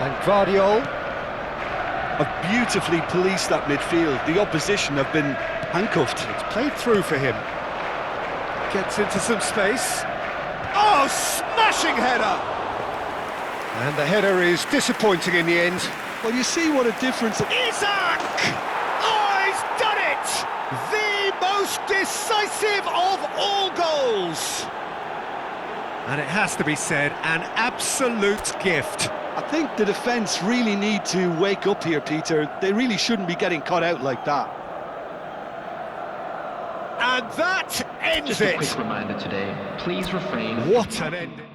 And Guardiol. Have beautifully policed that midfield. The opposition have been handcuffed. It's played through for him. Gets into some space. Oh, smashing header! And the header is disappointing in the end. Well, you see what a difference... Isak! Oh, he's done it! The most decisive of all goals! And it has to be said, an absolute gift. I think the defence really need to wake up here, Peter. They really shouldn't be getting caught out like that. And that ends Just it! a quick reminder today, please refrain... What an ending!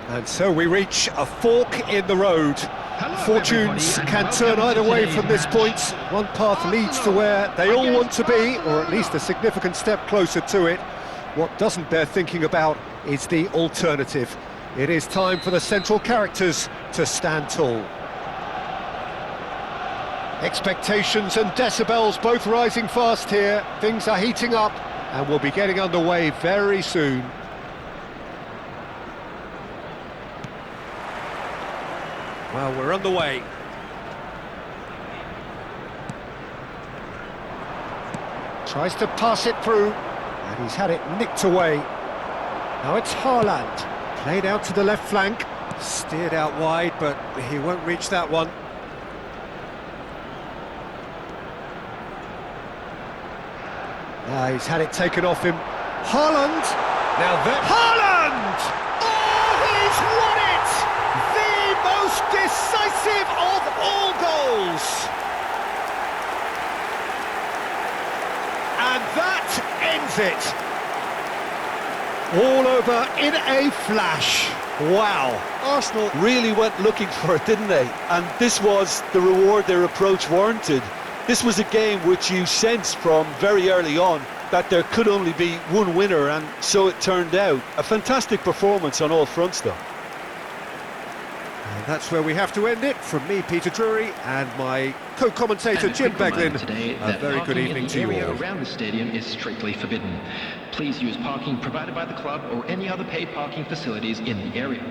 And so we reach a fork in the road. Fortunes can turn either way from this point. One path leads to where they all want to be, or at least a significant step closer to it. What doesn't bear thinking about is the alternative. It is time for the central characters to stand tall. Expectations and decibels both rising fast here. Things are heating up and we'll be getting underway very soon. Well, we're underway. Tries to pass it through, and he's had it nicked away. Now it's Haaland, played out to the left flank, steered out wide, but he won't reach that one. Now he's had it taken off him. Haaland! Now that... Haaland! He's won it! The most decisive of all goals! And that ends it! All over in a flash. Wow. Arsenal really went looking for it, didn't they? And this was the reward their approach warranted. This was a game which you sensed from very early on that there could only be one winner, and so it turned out. A fantastic performance on all fronts, though. And that's where we have to end it. From me, Peter Drury, and my co-commentator And a Jim quick reminder Beglin. today A that very good parking in evening the to you area all. around the stadium is strictly forbidden. Please use parking provided by the club or any other paid parking facilities in the area.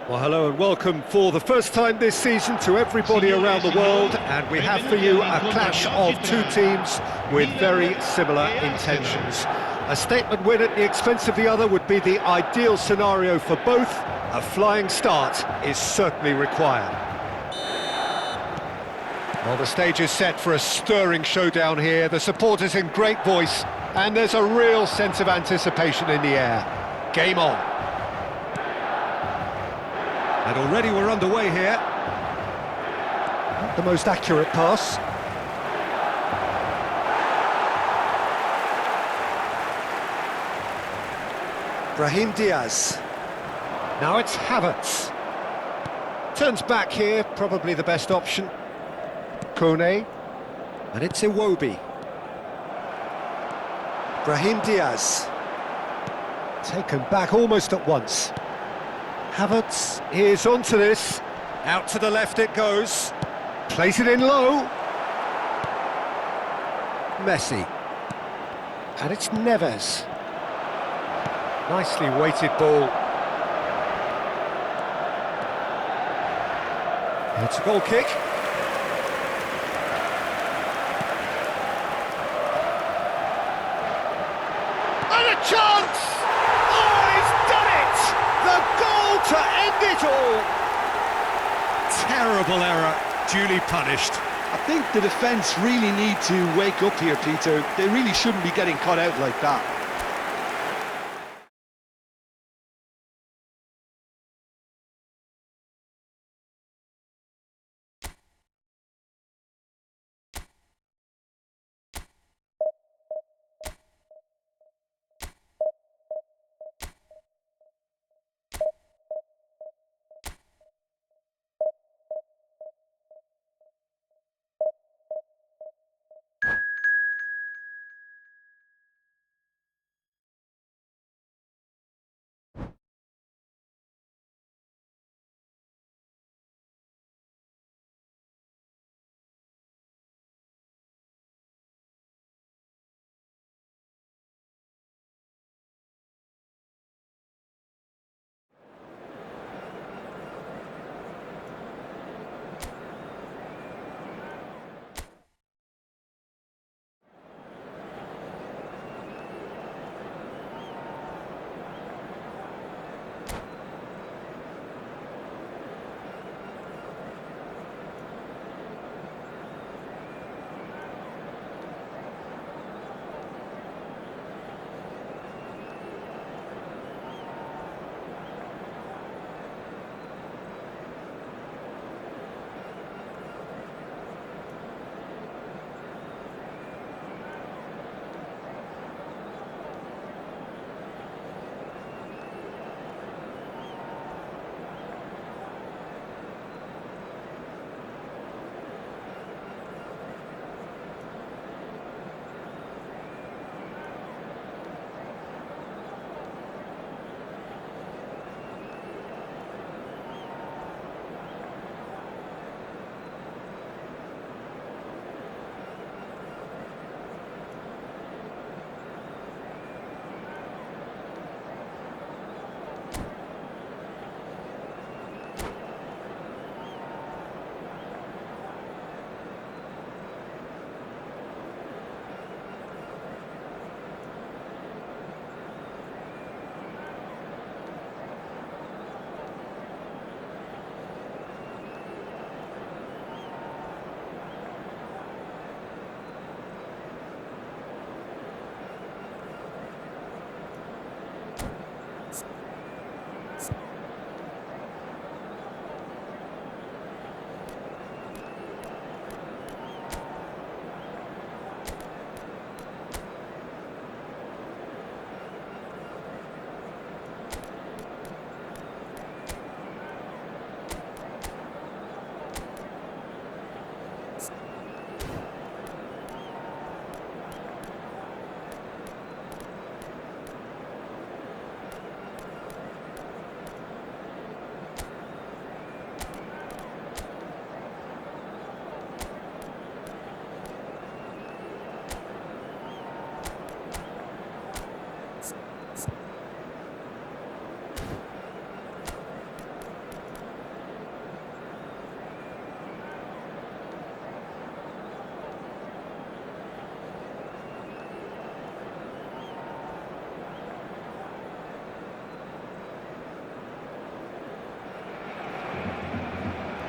Well, hello and welcome for the first time this season to everybody around the world, and we have for you a clash of two teams with very similar intentions. A statement win at the expense of the other would be the ideal scenario for both. A flying start is certainly required. Well, the stage is set for a stirring showdown here. The supporters in great voice, and there's a real sense of anticipation in the air. Game on. And already we're underway here. Not the most accurate pass. Brahim Diaz. Now it's Havertz. Turns back here, probably the best option. Kone. And it's Iwobi. Brahim Diaz. Taken back almost at once. Havertz is onto this. Out to the left it goes. Plays it in low. Messi. And it's Neves. Nicely weighted ball. It's a goal kick. And a chance! Oh, he's done it! The goal to end it all! Terrible error, duly punished. I think the defence really need to wake up here, Peter. They really shouldn't be getting caught out like that.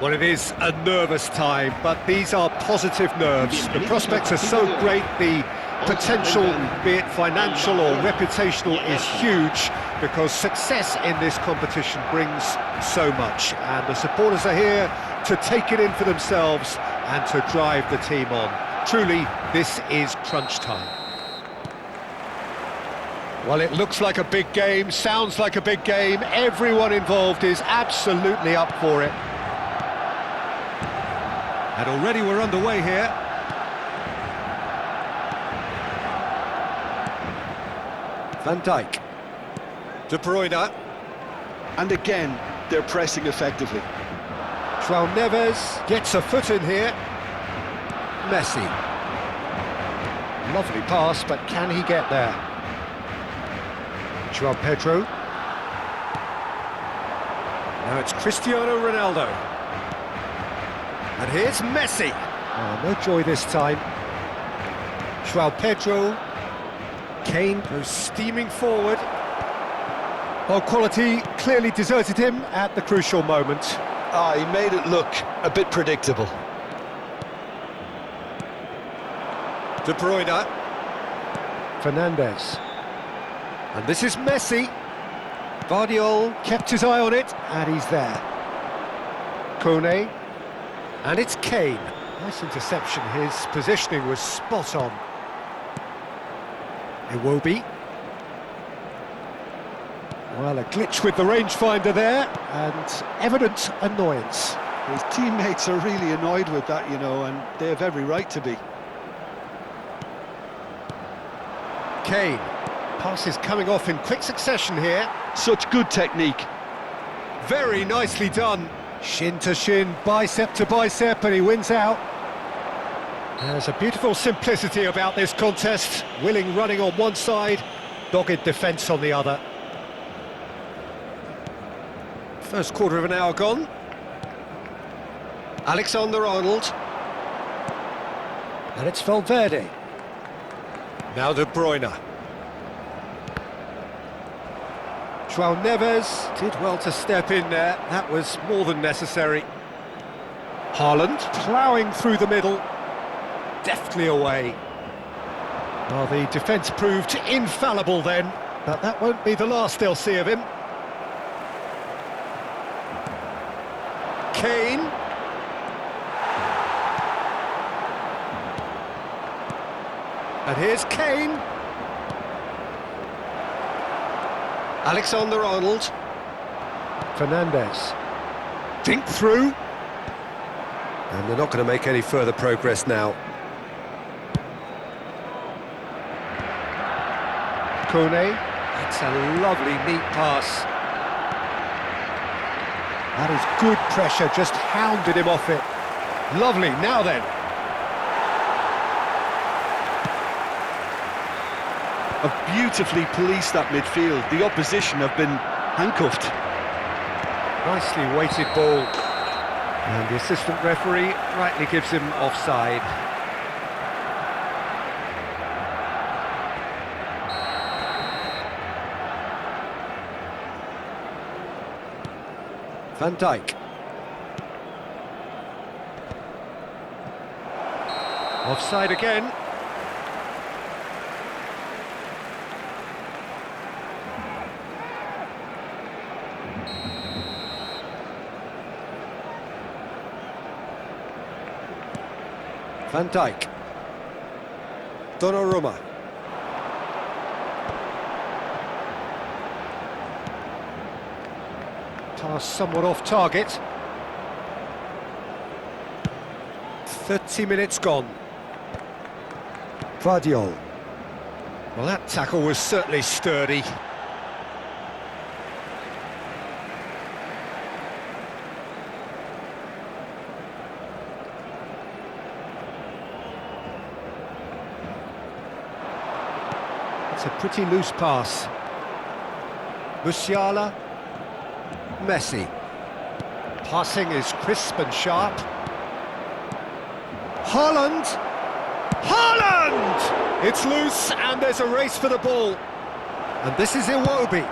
Well, it is a nervous time, but these are positive nerves. The prospects are so great, the potential, be it financial or reputational, is huge because success in this competition brings so much. And the supporters are here to take it in for themselves and to drive the team on. Truly, this is crunch time. Well, it looks like a big game, sounds like a big game. Everyone involved is absolutely up for it. And already we're underway here. Van Dijk. De Bruyne. And again, they're pressing effectively. João Neves gets a foot in here. Messi. Lovely pass, but can he get there? João Pedro. Now it's Cristiano Ronaldo. And here's Messi. Oh, no joy this time. João Pedro. Kane goes steaming forward. Well, quality clearly deserted him at the crucial moment. He made it look a bit predictable. De Bruyne. Fernandes. And this is Messi. Guardiola kept his eye on it, and he's there. Kone. And it's Kane. Nice interception, his positioning was spot on. Iwobi. Well, a glitch with the rangefinder there, and evident annoyance. His teammates are really annoyed with that, you know, and they have every right to be. Kane. Passes coming off in quick succession here. Such good technique. Very nicely done. Shin to shin, bicep to bicep, and he wins out. There's a beautiful simplicity about this contest. Willing running on one side, dogged defence on the other. First quarter of an hour gone. Alexander-Arnold. And it's Valverde. Now De Bruyne. João Neves did well to step in there. That was more than necessary. Haaland ploughing through the middle. Deftly away. Well, the defence proved infallible then, but that won't be the last they'll see of him. Kane. And here's Kane. Alexander-Arnold. Fernandes. Dink through. And they're not going to make any further progress now. Kone. It's a lovely, neat pass. That is good pressure, just hounded him off it. Lovely, now then. Have beautifully policed that midfield. The opposition have been handcuffed. Nicely weighted ball. And the assistant referee rightly gives him offside. Van Dijk. Offside again. Van Dijk. Donnarumma. Pass somewhat off target. 30 minutes gone. Guardiola. Well, that tackle was certainly sturdy. It's a pretty loose pass. Musiala. Messi. Passing is crisp and sharp. Haaland! Haaland! It's loose and there's a race for the ball. And this is Iwobi.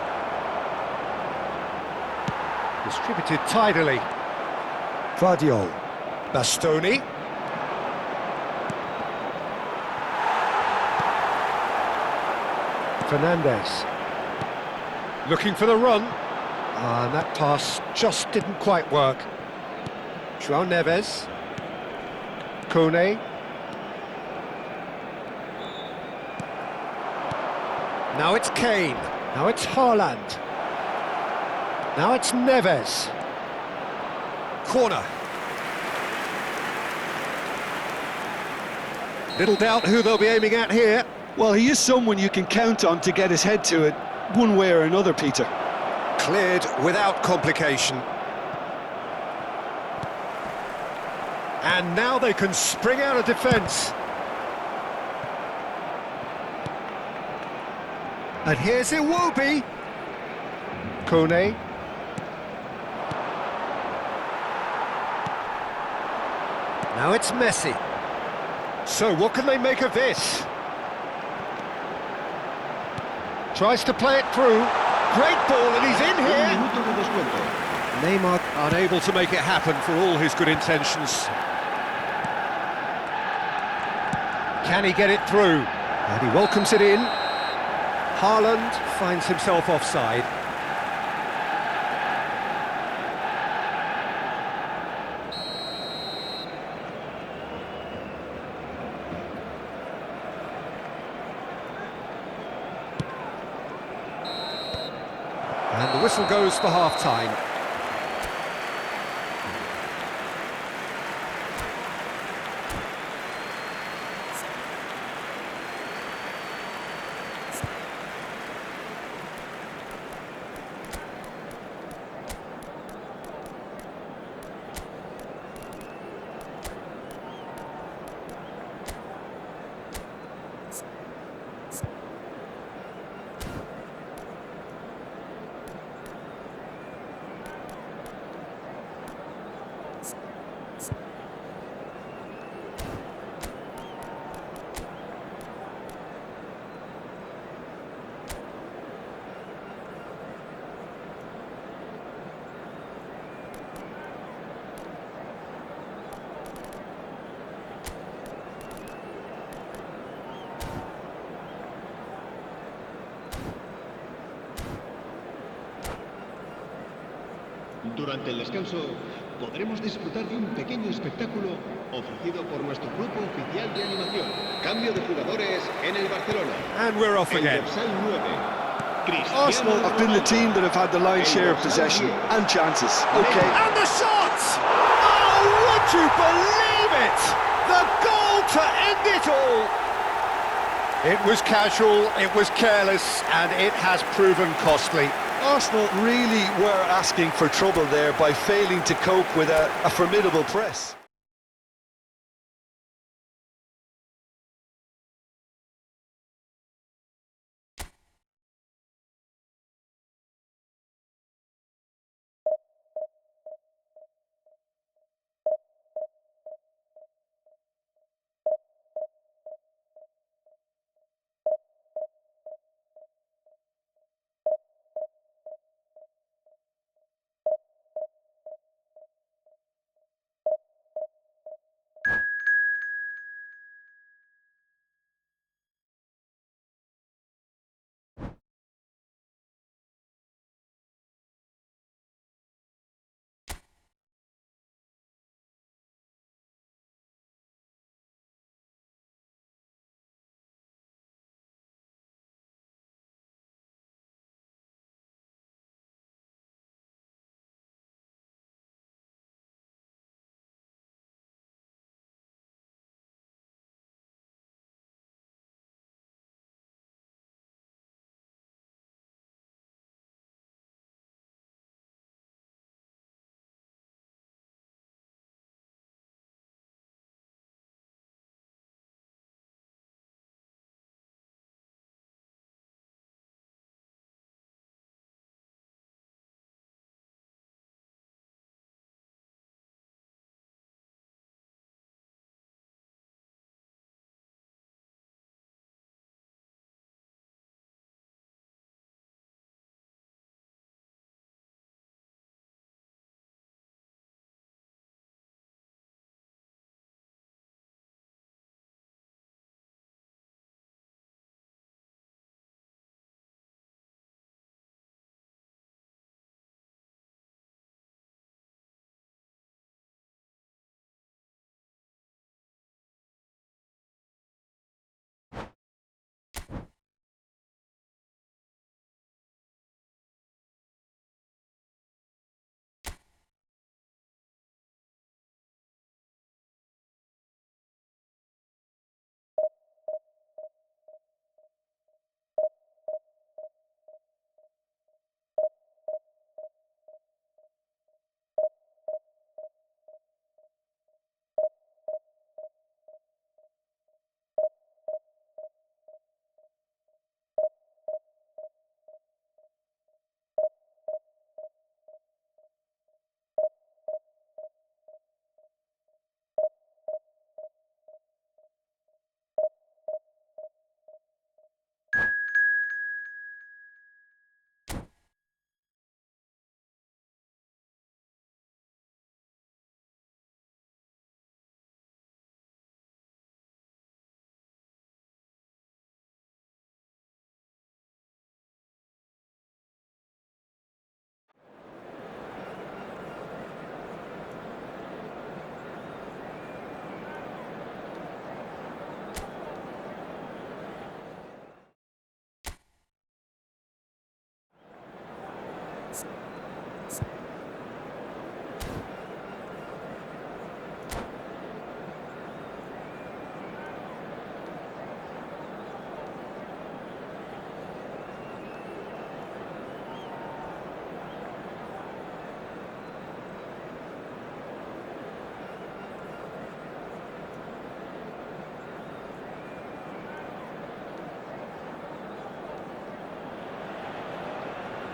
Distributed tidily. Guardiol. Bastoni. Fernandez. Looking for the run. And that pass just didn't quite work. João Neves. Kone. Now it's Kane. Now it's Haaland. Now it's Neves. Corner. Little doubt who they'll be aiming at here. Well, he is someone you can count on to get his head to it, one way or another, Peter. Cleared without complication. And now they can spring out of defence. And here's Iwobi. Kone. Now it's Messi. So what can they make of this? Tries to play it through. Great ball, and he's in here. Neymar unable to make it happen for all his good intentions. Can he get it through? And he welcomes it in. Haaland finds himself offside. And the whistle goes for half-time. Durante el descanso podremos disfrutar de un pequeño espectáculo ofrecido por nuestro grupo oficial de animación. Cambio de jugadores en el Barcelona. And we're off El again. dorsal 9. Arsenal have been the team that have had the lion's share of possession and chances. Okay. And the shot! Oh, would you believe it? The goal to end it all! It was casual, it was careless, and it has proven costly. Arsenal really were asking for trouble there by failing to cope with a formidable press.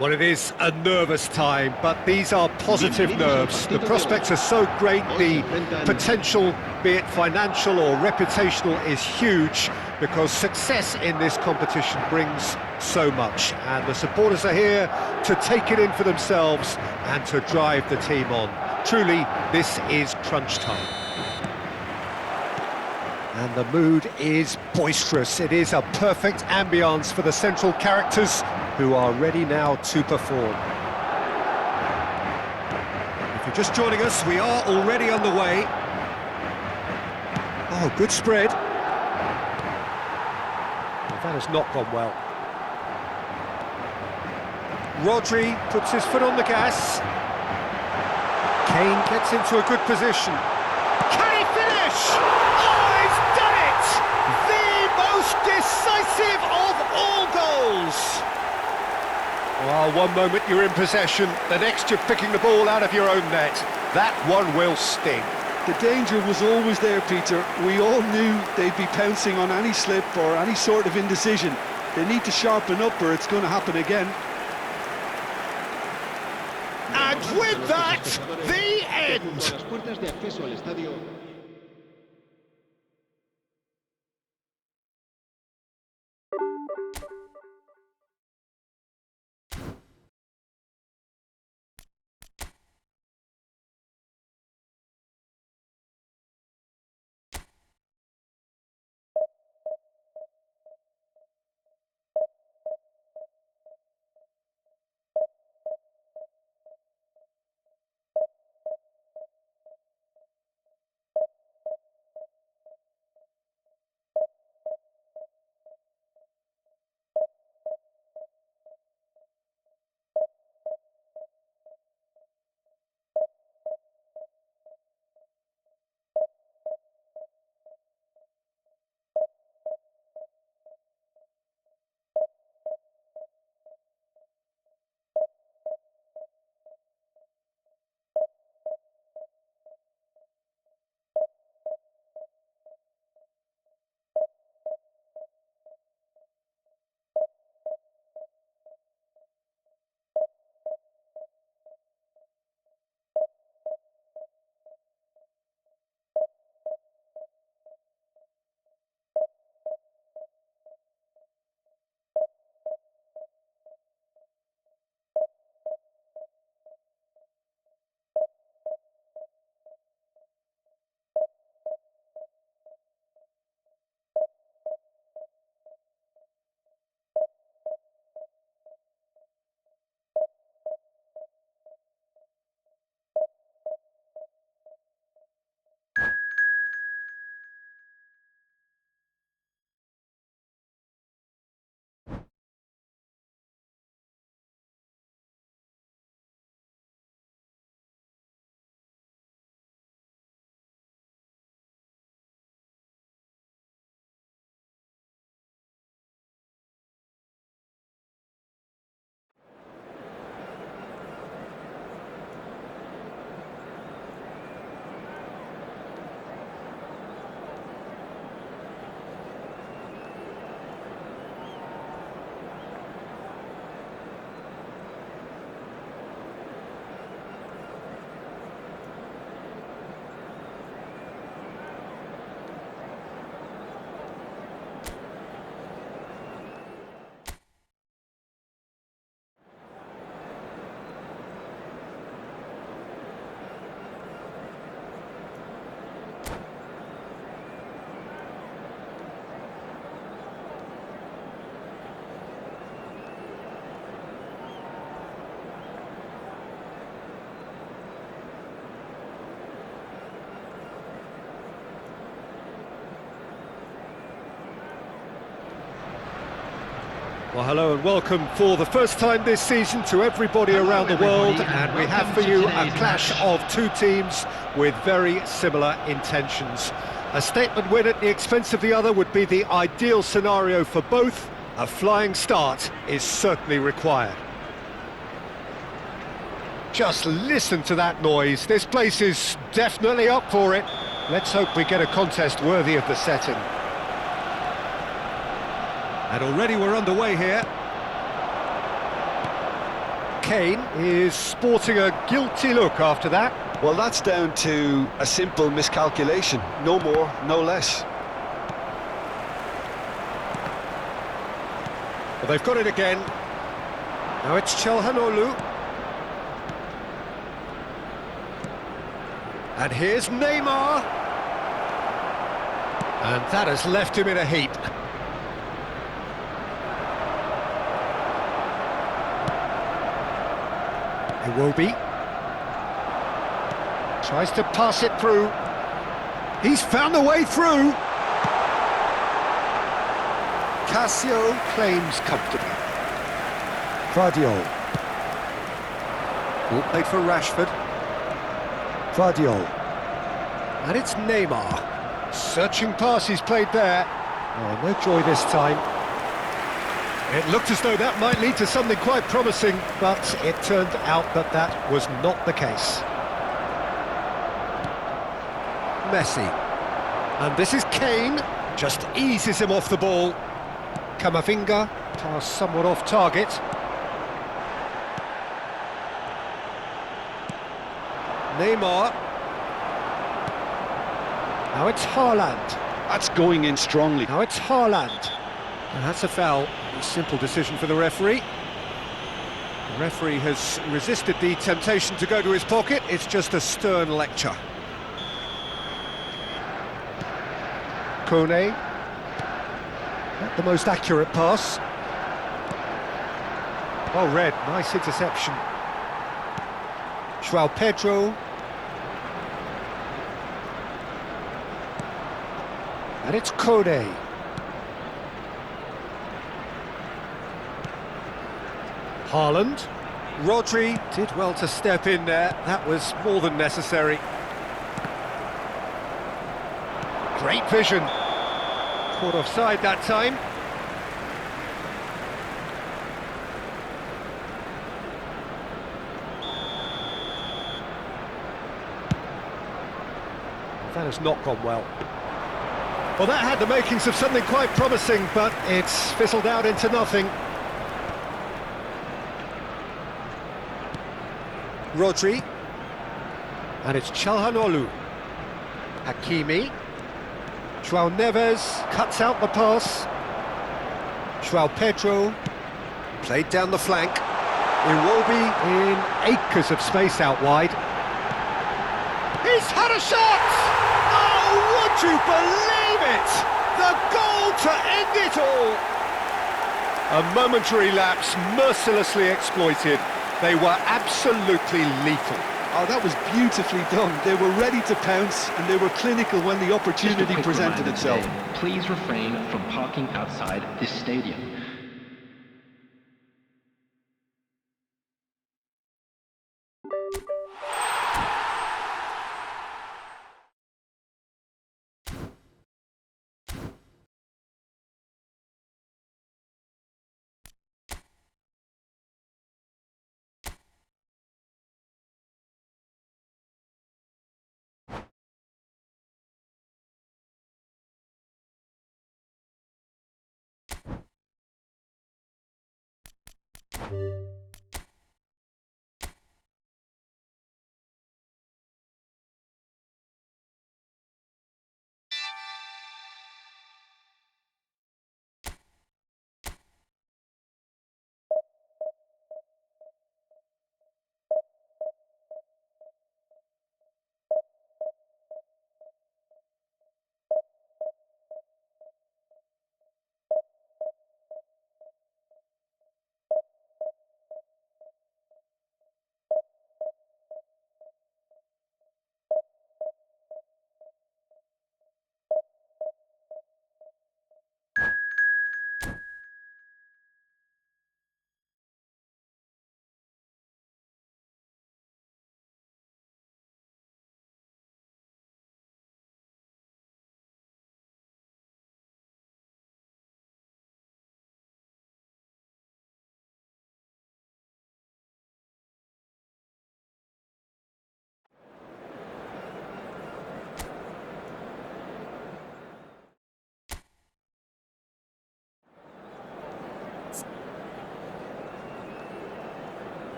Well, it is a nervous time, but these are positive nerves. The prospects are so great, the potential, be it financial or reputational, is huge because success in this competition brings so much. And the supporters are here to take it in for themselves and to drive the team on. Truly, this is crunch time. And the mood is boisterous. It is a perfect ambience for the central characters who are ready now to perform. If you're just joining us, we are already underway. Oh, good spread. Well, that has not gone well. Rodri puts his foot on the gas. Kane gets into a good position. Can he finish? Oh, he's done it! The most decisive of all goals! Well, one moment you're in possession, the next you're picking the ball out of your own net. That one will sting. The danger was always there, Peter. We all knew they'd be pouncing on any slip or any sort of indecision. They need to sharpen up or it's going to happen again. And with that, the end! Well, hello and welcome for the first time this season to everybody around the world, and we have for you a clash of two teams with very similar intentions. A statement win at the expense of the other would be the ideal scenario for both. A flying start is certainly required. Just listen to that noise. This place is definitely up for it. Let's hope we get a contest worthy of the setting. And already we're underway here. Kane is sporting a guilty look after that. Well, that's down to a simple miscalculation. No more, no less. Well, they've got it again. Now it's Çalhanoğlu. And here's Neymar. And that has left him in a heap. Iwobi tries to pass it through. He's found a way through. Cassio claims comfortably. Gvardiol. Ball played for Rashford. Gvardiol. And it's Neymar. Searching pass he's played there. Oh, no joy this time. It looked as though that might lead to something quite promising, but it turned out that that was not the case. Messi. And this is Kane. Just eases him off the ball. Camavinga, pass somewhat off target. Neymar. Now it's Haaland. That's going in strongly. Now it's Haaland. And that's a foul. A simple decision for the referee. The referee has resisted the temptation to go to his pocket. It's just a stern lecture. Kone. Not the most accurate pass. Oh, Red, nice interception. João Pedro. And it's Kone. Haaland. Rodri did well to step in there. That was more than necessary. Great vision. Caught offside that time. That has not gone well. Well, that had the makings of something quite promising, but it's fizzled out into nothing. Rodri. And it's Çalhanoğlu. Hakimi. João Neves cuts out the pass. João Pedro. Played down the flank. Iwobi in acres of space out wide. He's had a shot! Oh, would you believe it? The goal to end it all! A momentary lapse mercilessly exploited. They were absolutely lethal. Oh, that was beautifully done. They were ready to pounce, and they were clinical when the Just a opportunity quick presented reminder itself. today, please refrain from parking outside this stadium.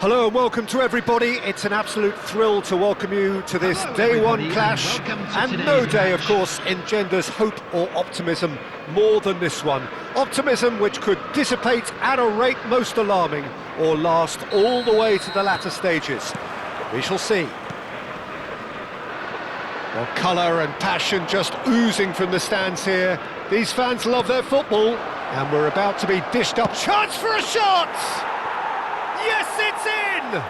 Hello and welcome to everybody. It's an absolute thrill to welcome you to this Hello, day one everybody, clash. and welcome to And no today's day, of match. course, engenders hope or optimism more than this one. Optimism which could dissipate at a rate most alarming or last all the way to the latter stages. We shall see. Well, colour and passion just oozing from the stands here. These fans love their football, and we're about to be dished up. Chance for a shot! Yes, it's in!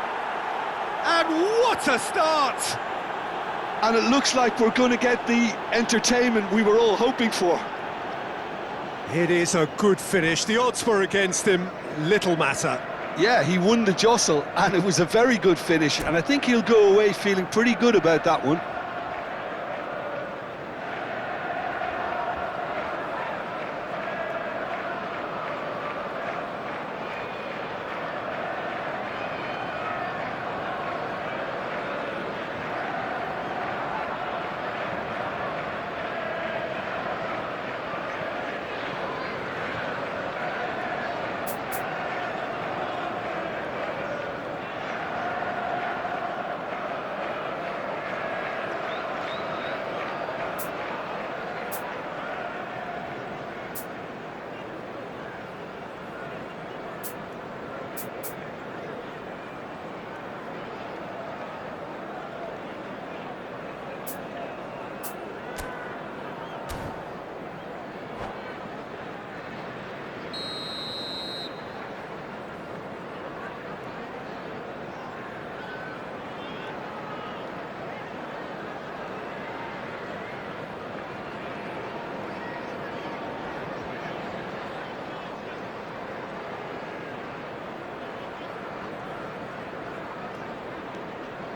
And what a start! And it looks like we're going to get the entertainment we were all hoping for. It is a good finish. The odds were against him, little matter. Yeah, he won the jostle, and it was a very good finish, and I think he'll go away feeling pretty good about that one.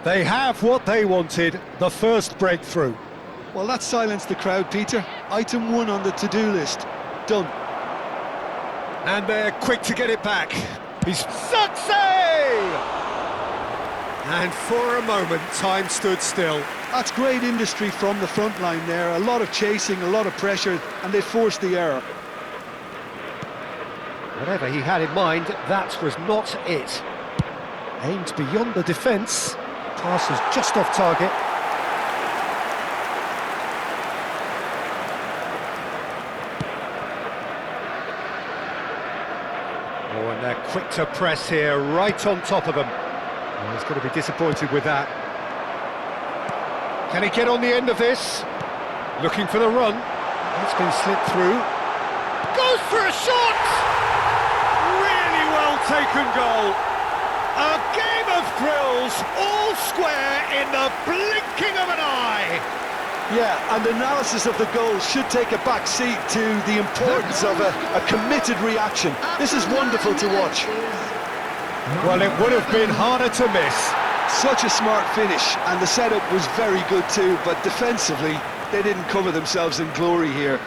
They have what they wanted, the first breakthrough. Well, that silenced the crowd, Peter. Item 1 on the to-do list. Done. And they're quick to get it back. He's success! And for a moment, time stood still. That's great industry from the front line there. A lot of chasing, a lot of pressure, and they forced the error. Whatever he had in mind, that was not it. Aimed beyond the defence. Pass was just off target. Oh, and they're quick to press here, right on top of them. Oh, he's going to be disappointed with that. Can he get on the end of this? Looking for the run. It's been slipped through. Goes for a shot! Really well taken goal. A game of thrills, all square in the blinking of an eye. Yeah, and analysis of the goal should take a back seat to the importance of a committed reaction. This is wonderful to watch. Well, it would have been harder to miss. Such a smart finish, and the setup was very good too, but defensively, they didn't cover themselves in glory here.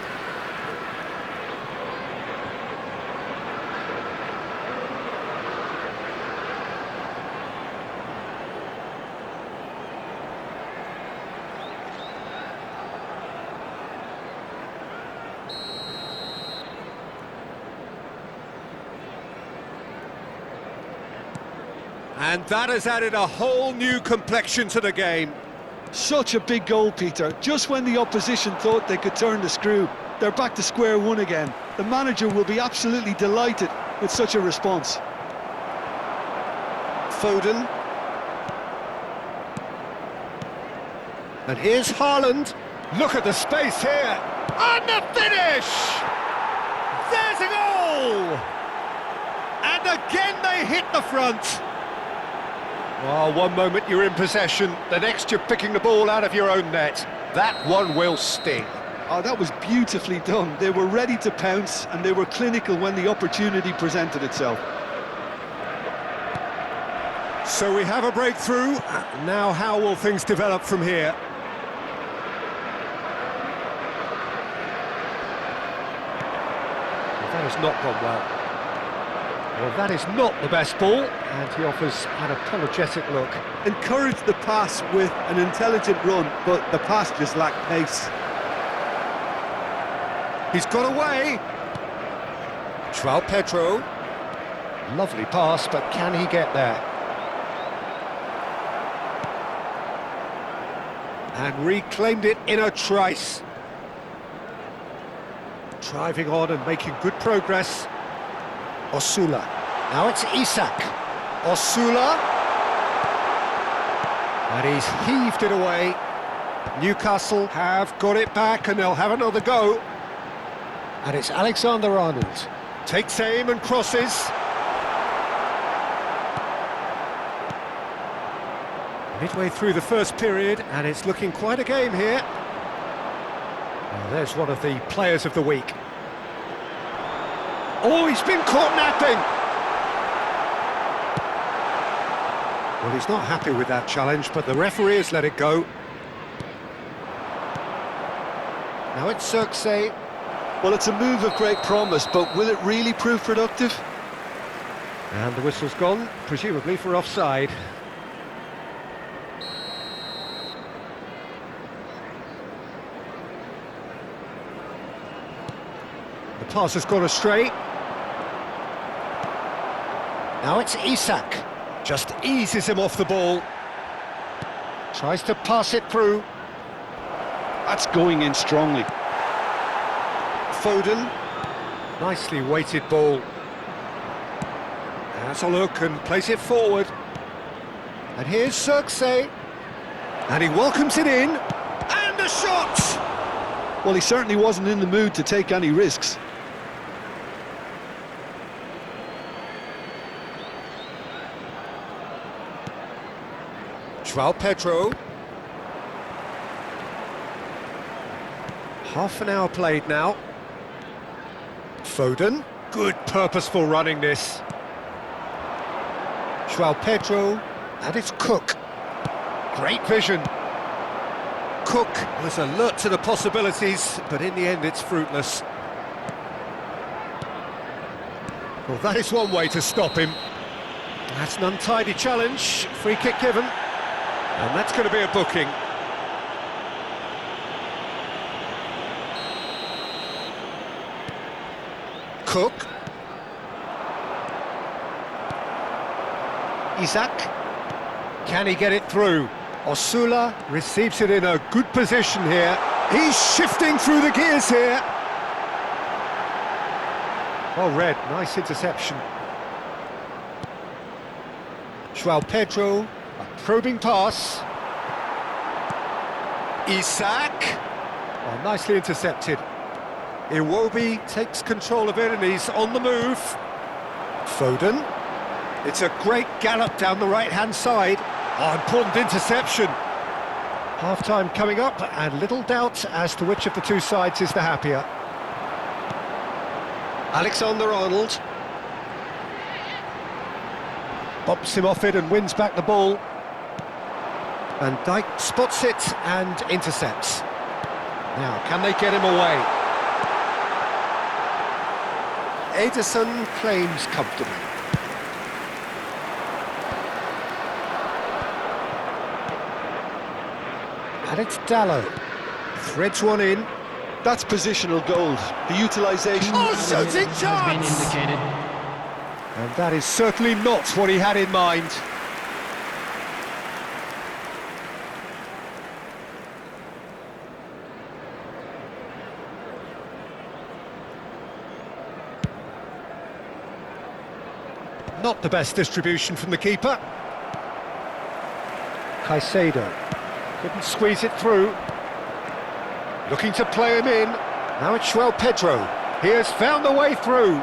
And that has added a whole new complexion to the game. Such a big goal, Peter. Just when the opposition thought they could turn the screw, they're back to square one again. The manager will be absolutely delighted with such a response. Foden. And here's Haaland. Look at the space here. And the finish! There's a goal! And again they hit the front. Well, one moment you're in possession, the next you're picking the ball out of your own net. That one will sting. Oh, that was beautifully done. They were ready to pounce, and they were clinical when the opportunity presented itself. So we have a breakthrough. Now how will things develop from here? Well, that has not gone well. Well, that is not the best ball, and he offers an apologetic look. Encouraged the pass with an intelligent run, but the pass just lacked pace. He's got away. João Pedro. Lovely pass, but can he get there? And reclaimed it in a trice. Driving on and making good progress. Osula. Now it's Isak. Osula. And he's heaved it away. Newcastle have got it back and they'll have another go. And it's Alexander-Arnold. Takes aim and crosses. Midway through the first period, and it's looking quite a game here. Well, there's one of the players of the week. Oh, he's been caught napping! Well, he's not happy with that challenge, but the referee has let it go. Now it's Cirksay. Well, it's a move of great promise, but will it really prove productive? And the whistle's gone, presumably for offside. The pass has gone astray. Now it's Isak. Just eases him off the ball. Tries to pass it through. That's going in strongly. Foden. Nicely weighted ball. Has a look and plays it forward. And here's Cirksay. And he welcomes it in. And a shot! Well, he certainly wasn't in the mood to take any risks. João Pedro. Half an hour played now. Foden. Good purposeful running this. João Pedro. And it's Cook. Great vision. Cook was alert to the possibilities, but in the end it's fruitless. Well, that is one way to stop him. That's an untidy challenge. Free kick given. And that's going to be a booking. Cook. Isak. Can he get it through? Osula receives it in a good position here. He's shifting through the gears here. Well read, nice interception. João Pedro, a probing pass. Isak. Oh, nicely intercepted. Iwobi takes control of it and he's on the move. Foden. It's a great gallop down the right-hand side. Oh, important interception. Half-time coming up and little doubt as to which of the two sides is the happier. Alexander-Arnold. Bops him off it and wins back the ball. And Dijk spots it and intercepts. Now, can they get him away? Ederson claims comfortably. And it's Dalot. Threads one in. That's positional gold. The utilisation... Oh, shooting chance! And that is certainly not what he had in mind. Not the best distribution from the keeper. Caicedo couldn't squeeze it through. Looking to play him in. Now it's João Pedro. He has found the way through.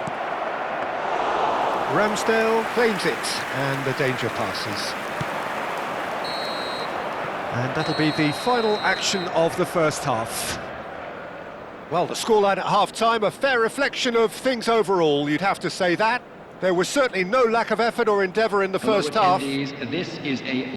Ramsdale claims it, and the danger passes. And that'll be the final action of the first half. Well, the scoreline at half-time, a fair reflection of things overall, you'd have to say that. There was certainly no lack of effort or endeavour in the first half. This is a